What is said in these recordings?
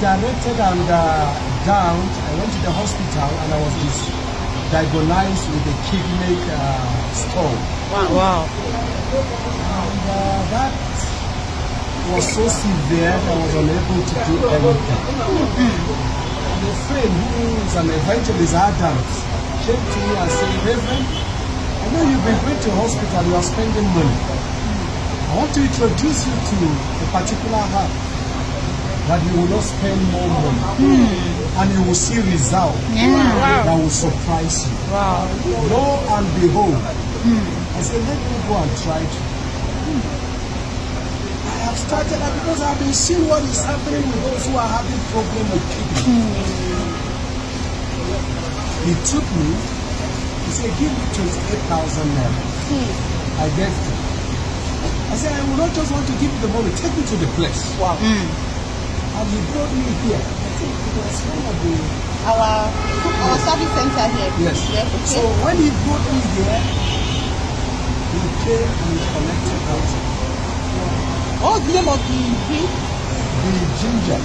directed and down. I went to the hospital and I was diagnosed with a kidney stone. Wow. And that was so severe that I was unable to do anything. And a friend who is an evangelist, Adams, came to me and said, Reverend, I know you've been going to hospital, you are spending money. I want to introduce you to a particular herb that you will not spend more money and you will see results that will surprise you. Wow. Lo and behold, I said, let me go and try it. I have started that because I have been seeing what is happening with those who are having problems with kidney. He took me, he said, give me 28,000 naira. I gave him. I said, I will not just want to give you the money, take me to the place. Wow. And he brought me here. I think it was one of the... Our service center here. Yes. So when he brought me here, he came and he collected out. What's the name of the drink? The ginger.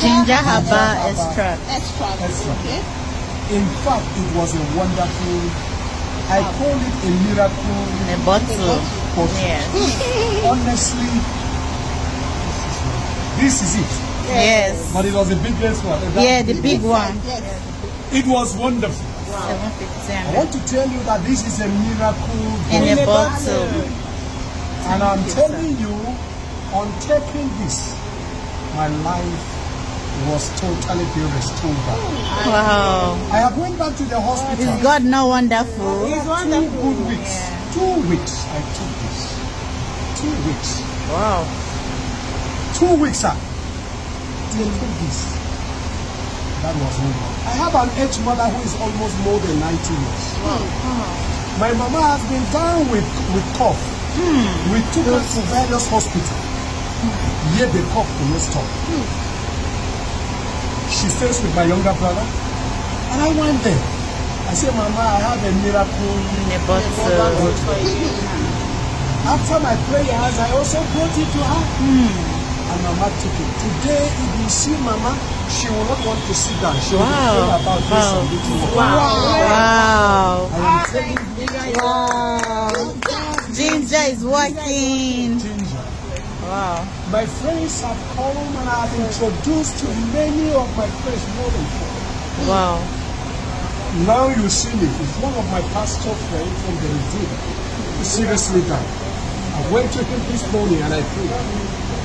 Jinja Herbal extract. Extract. Okay. In fact, it was a wonderful, I call it a miracle In a bottle. potion. Yes. Honestly, this is it. Yes. But it was the biggest one. Yeah, the big one. Yes. It was wonderful. 750. I want to tell you that this is a miracle In potion. a bottle. And I'm telling you, on taking this, my life was totally being restored back. Wow. I have went back to the hospital. Is God not wonderful? It's 2 good weeks. 2 weeks I took this. 2 weeks. Wow. 2 weeks, sir. I took this. That was over. I have an aged mother who is almost more than 90 years. My mama has been down with cough. We took her to various hospitals. Yet the cough could not stop. She stays with my younger brother. And I went there. I said, Mama, I have a miracle. In a bottle. After my prayers, I also brought it to her. And Mama took it. Today, if you see Mama, she will not want to sit down. She will be praying about this and little more. Wow. I am telling you, Wow. Jinja is working. Ginger. Wow. My friends have come and I have introduced to many of my friends more than 4. Wow. Now you see me. It's one of my pastor friends from the Redeemer. He's seriously down. I went to him this morning and I prayed.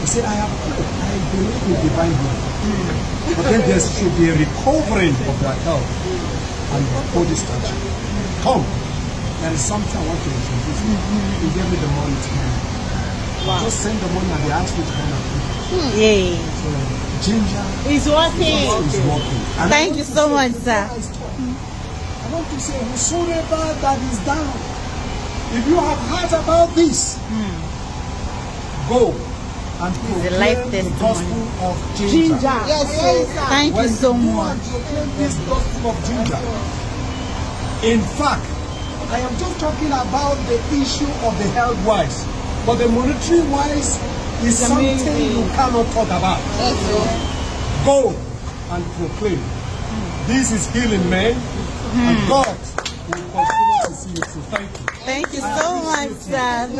He said, I have prayed. I believe in divine healing. But then there should be a recovering of their health and their body structure. Come. There is something I want to introduce you. He gave me the money to him. Just send the money and they asked me to come and pray. Yay. So, Ginger It's working. is working. And Thank you so much, sir. I want to say, whosoever that is down, if you have heard about this, go and a life proclaim the testimony. gospel of Ginger. Yes. Thank you When so go much. and proclaim this gospel of Ginger. In fact, I am just talking about the issue of the health wise, but the monetary wise is something you cannot talk about. Go and proclaim. This is healing, man. And God will continue to see you. So thank you. Thank you so much, sir. Thank you.